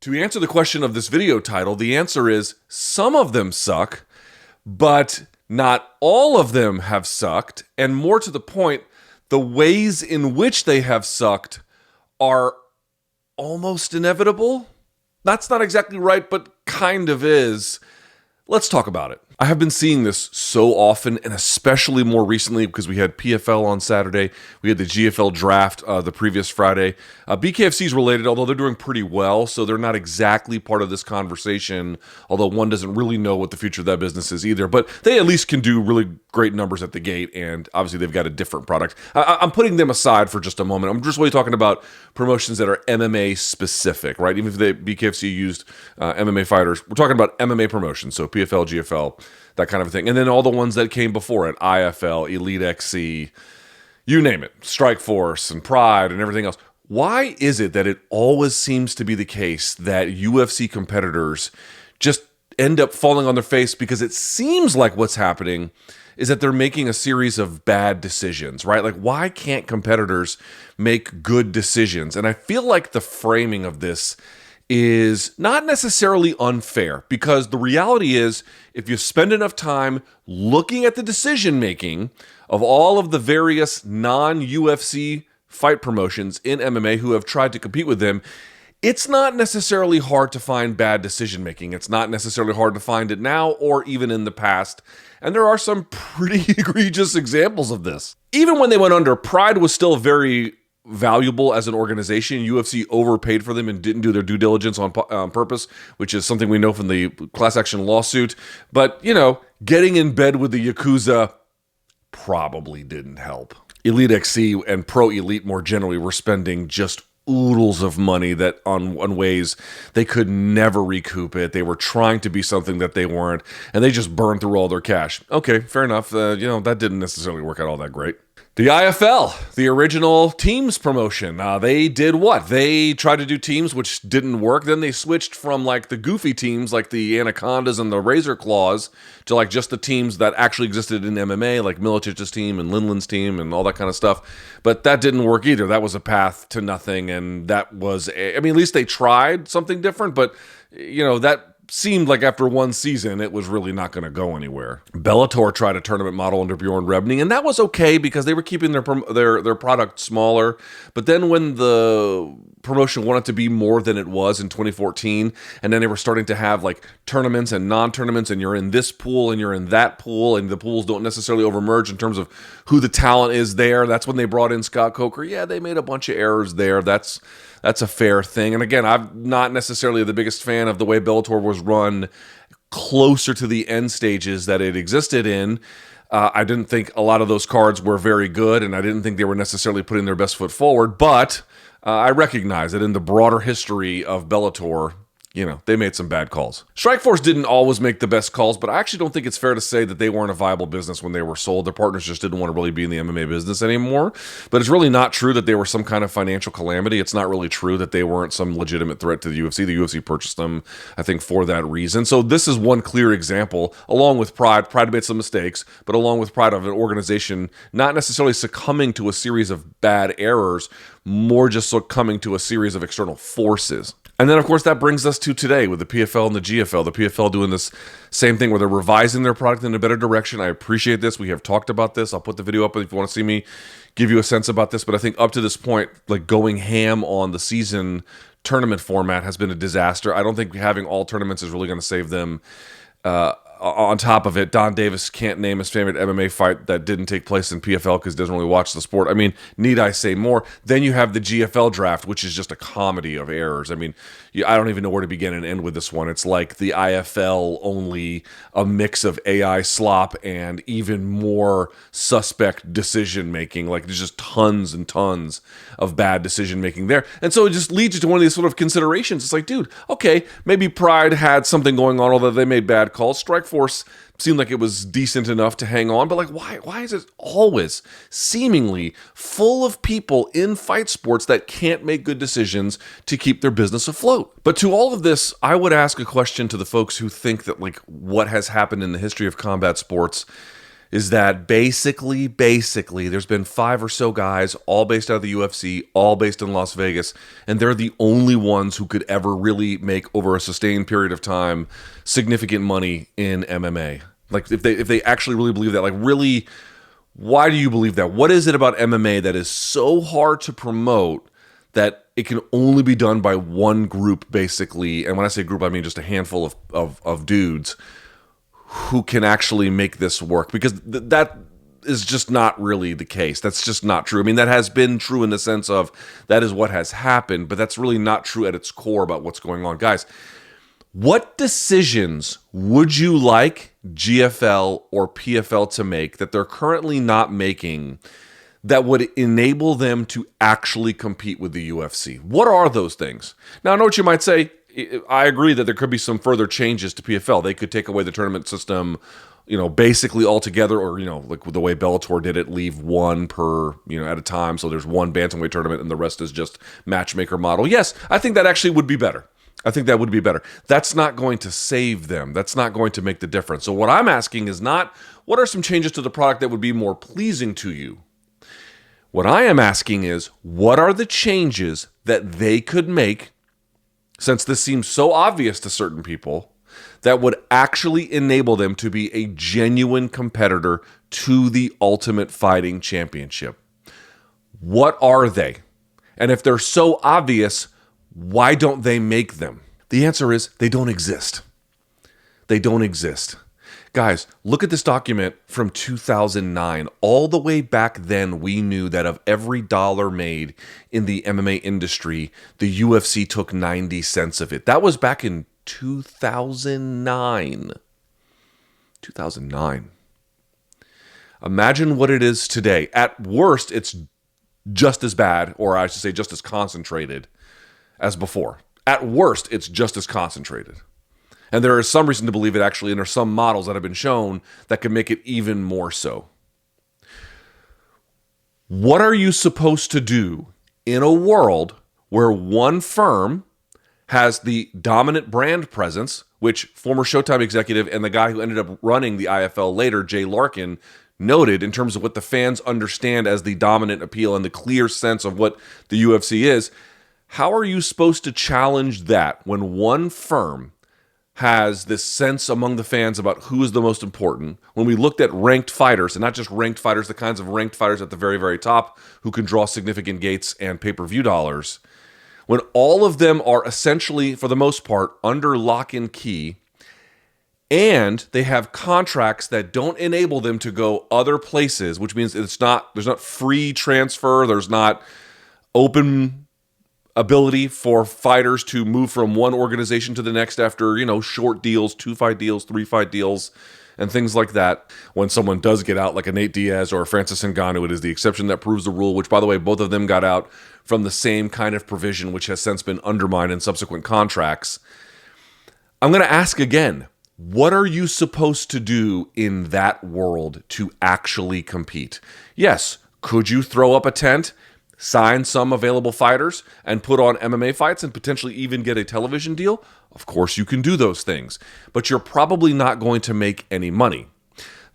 To answer the question of this video title, the answer is some of them suck, but not all of them have sucked. And more to the point, the ways in which they have sucked are almost inevitable. That's not exactly right, but kind of is. Let's talk about it. I have been seeing this so often, and especially more recently because we had PFL on Saturday. We had the GFL draft the previous Friday. BKFC is related, although they're doing pretty well, so they're not exactly part of this conversation, although one doesn't really know what the future of that business is either. But they at least can do really great numbers at the gate, and obviously they've got a different product. I'm putting them aside for just a moment. I'm just really talking about promotions that are MMA specific, right? Even if the BKFC used MMA fighters, we're talking about MMA promotions, so PFL, GFL, that kind of thing. And then all the ones that came before it, IFL, EliteXC, you name it, Strikeforce and Pride and everything else. Why is it that it always seems to be the case that UFC competitors just end up falling on their face? Because it seems like what's happening is that they're making a series of bad decisions, right? Like, why can't competitors make good decisions? And I feel like the framing of this is not necessarily unfair, because the reality is if you spend enough time looking at the decision making of all of the various non-UFC fight promotions in MMA who have tried to compete with them, it's not necessarily hard to find bad decision making. It's not necessarily hard to find it now or even in the past. And there are some pretty egregious examples of this. Even when they went under, Pride was still very valuable as an organization. UFC overpaid for them and didn't do their due diligence on purpose, which is something we know from the class action lawsuit. But, getting in bed with the Yakuza probably didn't help. EliteXC and Pro Elite more generally were spending just oodles of money that on ways they could never recoup it. They were trying to be something that they weren't, and they just burned through all their cash. Okay, fair enough. That didn't necessarily work out all that great. The IFL, the original teams promotion, they did what? They tried to do teams, which didn't work. Then they switched from like the goofy teams, like the Anacondas and the Razor Claws, to like just the teams that actually existed in MMA, like Milicich's team and Lindland's team and all that kind of stuff. But that didn't work either. That was a path to nothing, and that was, at least they tried something different, but, that seemed like after one season, it was really not going to go anywhere. Bellator tried a tournament model under Bjorn Rebning, and that was okay because they were keeping their product smaller. But then when the promotion wanted to be more than it was in 2014, and then they were starting to have like tournaments and non-tournaments, and you're in this pool and you're in that pool, and the pools don't necessarily overmerge in terms of who the talent is there. That's when they brought in Scott Coker. Yeah, they made a bunch of errors there. That's a fair thing. And again, I'm not necessarily the biggest fan of the way Bellator was run closer to the end stages that it existed in. I didn't think a lot of those cards were very good, and I didn't think they were necessarily putting their best foot forward. But I recognize that in the broader history of Bellator, they made some bad calls. Strikeforce didn't always make the best calls, but I actually don't think it's fair to say that they weren't a viable business when they were sold. Their partners just didn't want to really be in the MMA business anymore. But it's really not true that they were some kind of financial calamity. It's not really true that they weren't some legitimate threat to the UFC. The UFC purchased them, I think, for that reason. So this is one clear example, along with Pride. Pride made some mistakes, but along with Pride of an organization not necessarily succumbing to a series of bad errors, more just succumbing to a series of external forces. And then, of course, that brings us to today with the PFL and the GFL. The PFL doing this same thing where they're revising their product in a better direction. I appreciate this. We have talked about this. I'll put the video up if you want to see me give you a sense about this. But I think up to this point, like going ham on the season tournament format has been a disaster. I don't think having all tournaments is really going to save them. On top of it, Don Davis can't name his favorite MMA fight that didn't take place in PFL because he doesn't really watch the sport. Need I say more? Then you have the GFL draft, which is just a comedy of errors. I don't even know where to begin and end with this one. It's like the IFL, only a mix of AI slop and even more suspect decision-making. Like, there's just tons and tons of bad decision-making there. And so it just leads you to one of these sort of considerations. It's like, dude, okay, maybe Pride had something going on, although they made bad calls. Strikeforce seemed like it was decent enough to hang on, but like, why is it always seemingly full of people in fight sports that can't make good decisions to keep their business afloat? But to all of this, I would ask a question to the folks who think that like what has happened in the history of combat sports is that basically, there's been 5 or so guys, all based out of the UFC, all based in Las Vegas, and they're the only ones who could ever really make, over a sustained period of time, significant money in MMA. Like, if they actually really believe that, like, really, why do you believe that? What is it about MMA that is so hard to promote that it can only be done by one group, basically? And when I say group, I mean just a handful of dudes who can actually make this work, because that is just not really the case. That's just not true. I mean, that has been true in the sense of that is what has happened, but that's really not true at its core about what's going on. Guys, what decisions would you like GFL or PFL to make that they're currently not making that would enable them to actually compete with the UFC? What are those things? Now, I know what you might say. I agree that there could be some further changes to PFL. They could take away the tournament system, basically altogether, or, like the way Bellator did it, leave one per, at a time. So there's one bantamweight tournament and the rest is just matchmaker model. Yes, I think that actually would be better. I think that would be better. That's not going to save them. That's not going to make the difference. So what I'm asking is not, what are some changes to the product that would be more pleasing to you? What I am asking is, what are the changes that they could make, since this seems so obvious to certain people, that would actually enable them to be a genuine competitor to the Ultimate Fighting Championship? What are they? And if they're so obvious, why don't they make them? The answer is they don't exist. They don't exist. Guys, look at this document from 2009. All the way back then, we knew that of every dollar made in the MMA industry, the UFC took 90 cents of it. That was back in 2009. 2009. Imagine what it is today. At worst, it's just as bad, or I should say just as concentrated as before. At worst, it's just as concentrated. And there is some reason to believe it actually, and there are some models that have been shown that can make it even more so. What are you supposed to do in a world where one firm has the dominant brand presence, which former Showtime executive and the guy who ended up running the IFL later, Jay Larkin, noted in terms of what the fans understand as the dominant appeal and the clear sense of what the UFC is? How are you supposed to challenge that when one firm has this sense among the fans about who is the most important? When we looked at ranked fighters, and not just ranked fighters, the kinds of ranked fighters at the very, very top who can draw significant gates and pay-per-view dollars, when all of them are essentially, for the most part, under lock and key, and they have contracts that don't enable them to go other places, which means there's not free transfer, there's not open ability for fighters to move from one organization to the next after, short deals, 2-fight deals, 3-fight deals, and things like that. When someone does get out, like a Nate Diaz or a Francis Ngannou, it is the exception that proves the rule, which, by the way, both of them got out from the same kind of provision, which has since been undermined in subsequent contracts. I'm going to ask again, what are you supposed to do in that world to actually compete? Yes, could you throw up a tent, sign some available fighters, and put on MMA fights and potentially even get a television deal? Of course you can do those things, but you're probably not going to make any money.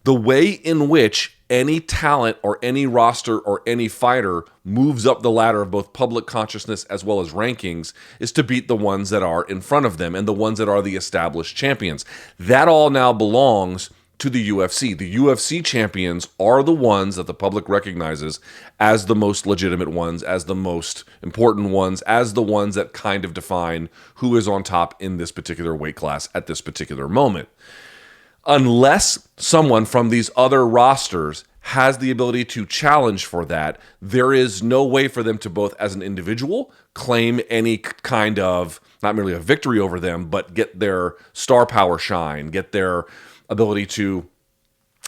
The way in which any talent or any roster or any fighter moves up the ladder of both public consciousness as well as rankings is to beat the ones that are in front of them and the ones that are the established champions. That all now belongs to the UFC. The UFC champions are the ones that the public recognizes as the most legitimate ones, as the most important ones, as the ones that kind of define who is on top in this particular weight class at this particular moment. Unless someone from these other rosters has the ability to challenge for that, there is no way for them to both as an individual claim any kind of, not merely a victory over them, but get their star power shine, get their ability to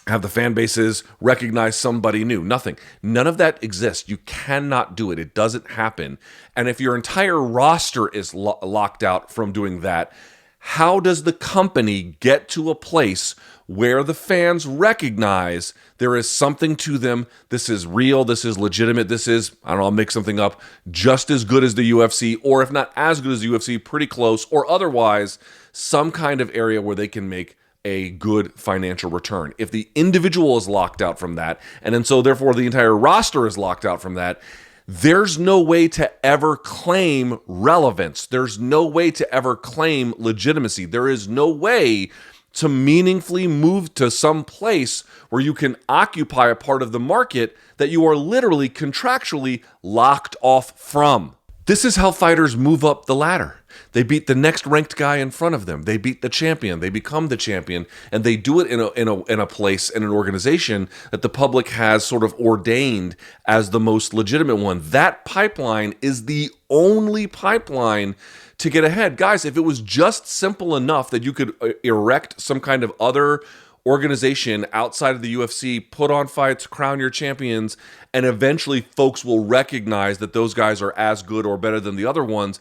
have the fan bases recognize somebody new. Nothing. None of that exists. You cannot do it. It doesn't happen. And if your entire roster is locked out from doing that, how does the company get to a place where the fans recognize there is something to them, this is real, this is legitimate, this is, I don't know, I'll make something up, just as good as the UFC, or if not as good as the UFC, pretty close, or otherwise some kind of area where they can make a good financial return. If the individual is locked out from that, and then so therefore the entire roster is locked out from that, there's no way to ever claim relevance. There's no way to ever claim legitimacy. There is no way to meaningfully move to some place where you can occupy a part of the market that you are literally contractually locked off from. This is how fighters move up the ladder. They beat the next ranked guy in front of them. They beat the champion. They become the champion, and they do it in a place, in an organization that the public has sort of ordained as the most legitimate one. That pipeline is the only pipeline to get ahead. Guys, if it was just simple enough that you could erect some kind of other organization outside of the UFC, put on fights, crown your champions, and eventually folks will recognize that those guys are as good or better than the other ones.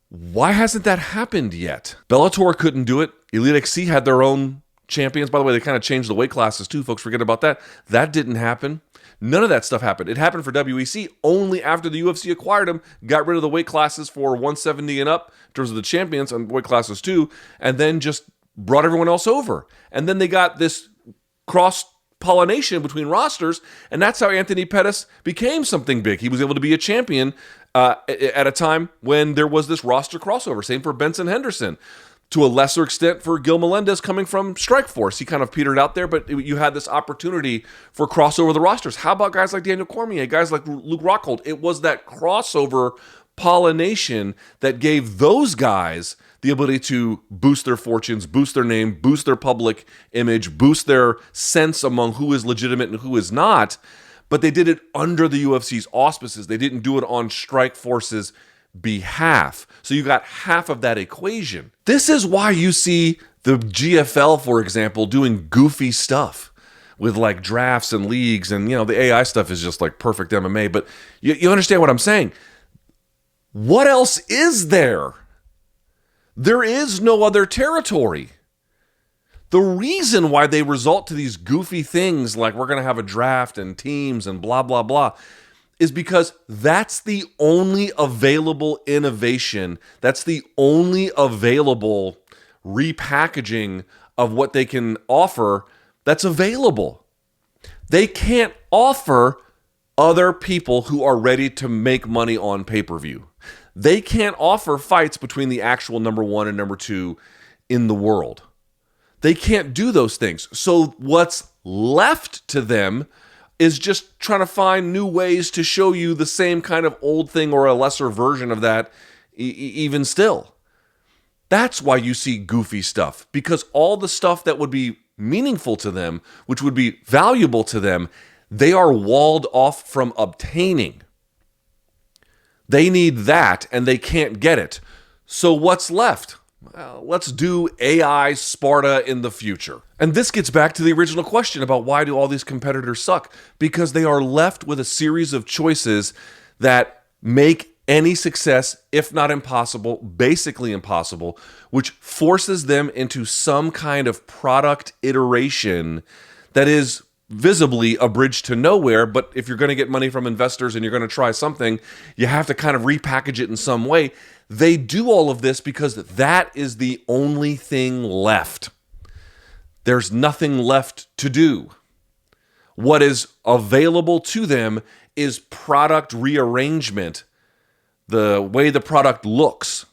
Why hasn't that happened yet? Bellator couldn't do it. EliteXC had their own champions. By the way, they kind of changed the weight classes too. Folks forget about that. That didn't happen. None of that stuff happened. It happened for WEC only after the UFC acquired them, got rid of the weight classes for 170 and up in terms of the champions and weight classes too, and then just brought everyone else over. And then they got this cross-pollination between rosters, and that's how Anthony Pettis became something big. He was able to be a champion at a time when there was this roster crossover. Same for Benson Henderson. To a lesser extent for Gil Melendez coming from Strikeforce. He kind of petered out there, but you had this opportunity for crossover the rosters. How about guys like Daniel Cormier, guys like Luke Rockhold? It was that crossover pollination that gave those guys the ability to boost their fortunes, boost their name, boost their public image, boost their sense among who is legitimate and who is not. But they did it under the UFC's auspices. They didn't do it on Strikeforce's behalf. So you got half of that equation. This is why you see the GFL, for example, doing goofy stuff with like drafts and leagues, and the AI stuff is just like perfect MMA. But you understand what I'm saying? What else is there? There is no other territory. The reason why they resort to these goofy things like we're going to have a draft and teams and blah, blah, blah, is because that's the only available innovation. That's the only available repackaging of what they can offer that's available. They can't offer other people who are ready to make money on pay-per-view. They can't offer fights between the actual number one and number two in the world. They can't do those things. So what's left to them is just trying to find new ways to show you the same kind of old thing or a lesser version of that even still. That's why you see goofy stuff, because all the stuff that would be meaningful to them, which would be valuable to them, they are walled off from obtaining. They need that and they can't get it. So what's left? Well, let's do AI Sparta in the future. And this gets back to the original question about why do all these competitors suck? Because they are left with a series of choices that make any success, if not impossible, basically impossible, which forces them into some kind of product iteration that is visibly a bridge to nowhere. But if you're going to get money from investors and you're going to try something, you have to kind of repackage it in some way. They do all of this because that is the only thing left. There's nothing left to do. What is available to them is product rearrangement, the way the product looks,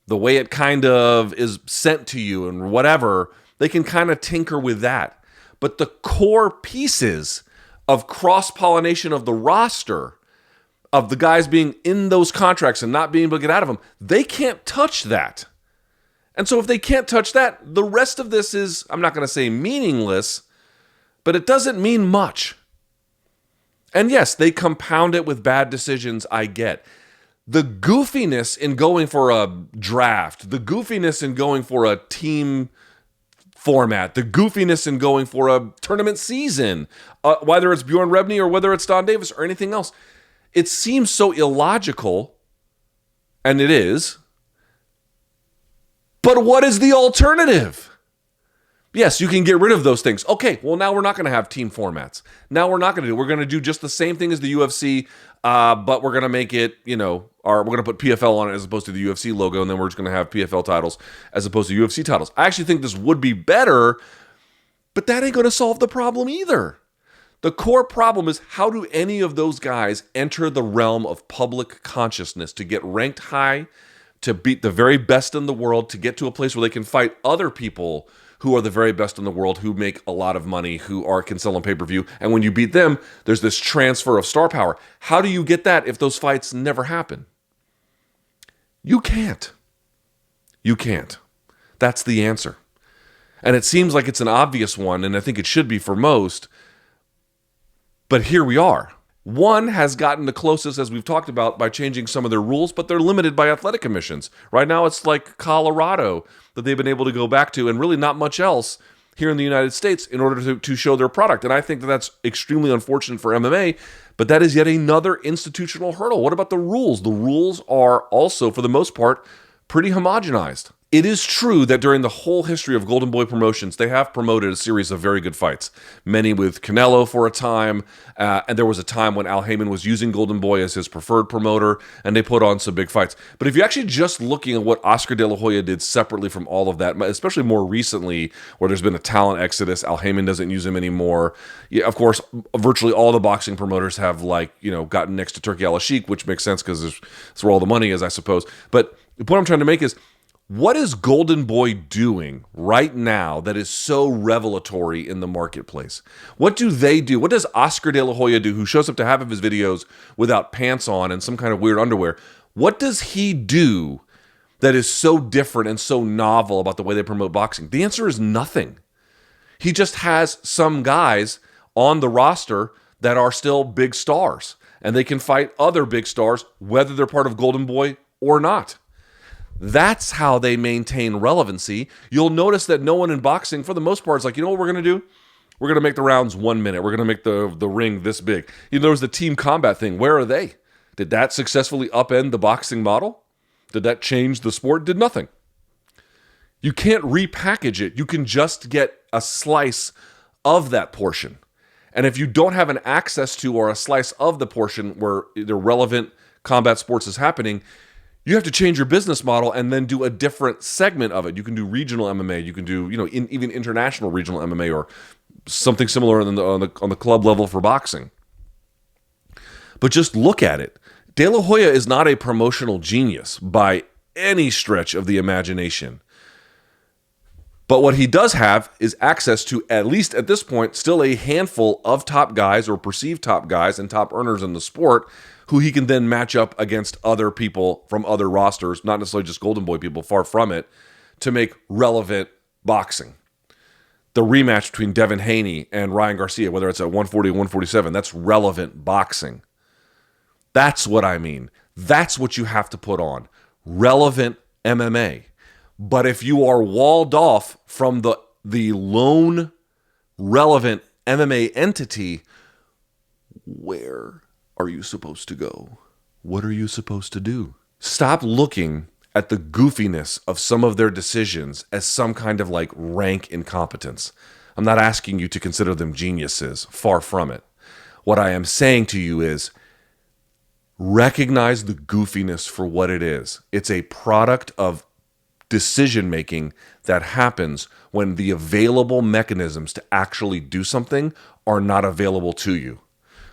the way it kind of is sent to you and whatever. They can kind of tinker with that. But the core pieces of cross-pollination of the roster, of the guys being in those contracts and not being able to get out of them, they can't touch that. And so if they can't touch that, the rest of this is, I'm not going to say meaningless, but it doesn't mean much. And yes, they compound it with bad decisions, I get. The goofiness in going for a draft, the goofiness in going for a team format, the goofiness in going for a tournament season, whether it's Bjorn Rebney or whether it's Don Davis or anything else, it seems so illogical, and it is. But what is the alternative? Yes, you can get rid of those things. Okay, well, now we're not going to have team formats. Now we're not going to do. We're going to do just the same thing as the UFC, but we're going to make it, we're going to put PFL on it as opposed to the UFC logo, and then we're just going to have PFL titles as opposed to UFC titles. I actually think this would be better, but that ain't going to solve the problem either. The core problem is, how do any of those guys enter the realm of public consciousness to get ranked high, to beat the very best in the world, to get to a place where they can fight other people who are the very best in the world, who make a lot of money, who can sell on pay-per-view. And when you beat them, there's this transfer of star power. How do you get that if those fights never happen? You can't. You can't. That's the answer. And it seems like it's an obvious one, and I think it should be for most. But here we are. One has gotten the closest, as we've talked about, by changing some of their rules, but they're limited by athletic commissions. Right now, it's like Colorado that they've been able to go back to, and really not much else here in the United States in order to show their product. And I think that that's extremely unfortunate for MMA, but that is yet another institutional hurdle. What about the rules? The rules are also, for the most part, pretty homogenized. It is true that during the whole history of Golden Boy Promotions, they have promoted a series of very good fights. Many with Canelo for a time, and there was a time when Al Heyman was using Golden Boy as his preferred promoter, and they put on some big fights. But if you're actually just looking at what Oscar De La Hoya did separately from all of that, especially more recently, where there's been a talent exodus, Al Heyman doesn't use him anymore. Yeah, of course, virtually all the boxing promoters have gotten next to Turki Al-Sheikh, which makes sense because that's where all the money is, I suppose. But the point I'm trying to make is, what is Golden Boy doing right now that is so revelatory in the marketplace? What do they do? What does Oscar De La Hoya do, who shows up to half of his videos without pants on and some kind of weird underwear? What does he do that is so different and so novel about the way they promote boxing? The answer is nothing. He just has some guys on the roster that are still big stars, and they can fight other big stars, whether they're part of Golden Boy or not. That's how they maintain relevancy. You'll notice that no one in boxing, for the most part, is like, you know what we're going to do? We're going to make the rounds 1 minute. We're going to make the ring this big. There was the team combat thing. Where are they? Did that successfully upend the boxing model? Did that change the sport? Did nothing. You can't repackage it. You can just get a slice of that portion. And if you don't have an access to or a slice of the portion where the relevant combat sports is happening, you have to change your business model and then do a different segment of it. You can do regional MMA. You can do, even international regional MMA or something similar on the club level for boxing. But just look at it. De La Hoya is not a promotional genius by any stretch of the imagination. But what he does have is access to, at least at this point, still a handful of top guys or perceived top guys and top earners in the sport, who he can then match up against other people from other rosters, not necessarily just Golden Boy people, far from it, to make relevant boxing. The rematch between Devin Haney and Ryan Garcia, whether it's at 140 or 147, that's relevant boxing. That's what I mean. That's what you have to put on. Relevant MMA. But if you are walled off from the lone relevant MMA entity, where are you supposed to go? What are you supposed to do? Stop looking at the goofiness of some of their decisions as some kind of rank incompetence. I'm not asking you to consider them geniuses. Far from it. What I am saying to you is, recognize the goofiness for what it is. It's a product of decision making that happens when the available mechanisms to actually do something are not available to you.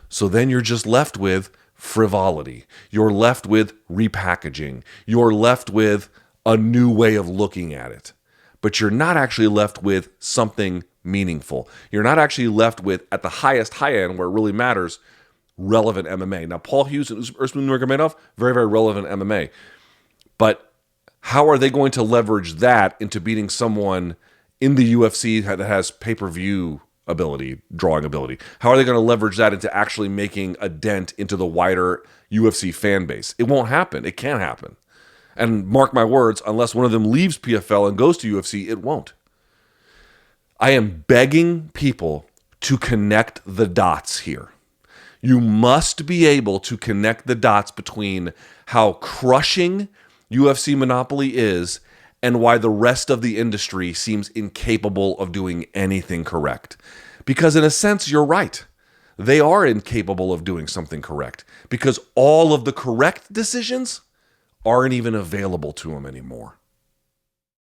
So then you're just left with frivolity. You're left with repackaging. You're left with a new way of looking at it. But you're not actually left with something meaningful. You're not actually left with, at the highest high end where it really matters, relevant MMA. Now, Paul Hughes and Usman Nurmagomedov, very, very relevant MMA. But how are they going to leverage that into beating someone in the UFC that has pay-per-view ability, drawing ability? How are they going to leverage that into actually making a dent into the wider UFC fan base? It won't happen. It can't happen. And mark my words, unless one of them leaves PFL and goes to UFC, it won't. I am begging people to connect the dots here. You must be able to connect the dots between how crushing UFC monopoly is and why the rest of the industry seems incapable of doing anything correct. Because in a sense, you're right. They are incapable of doing something correct because all of the correct decisions aren't even available to them anymore.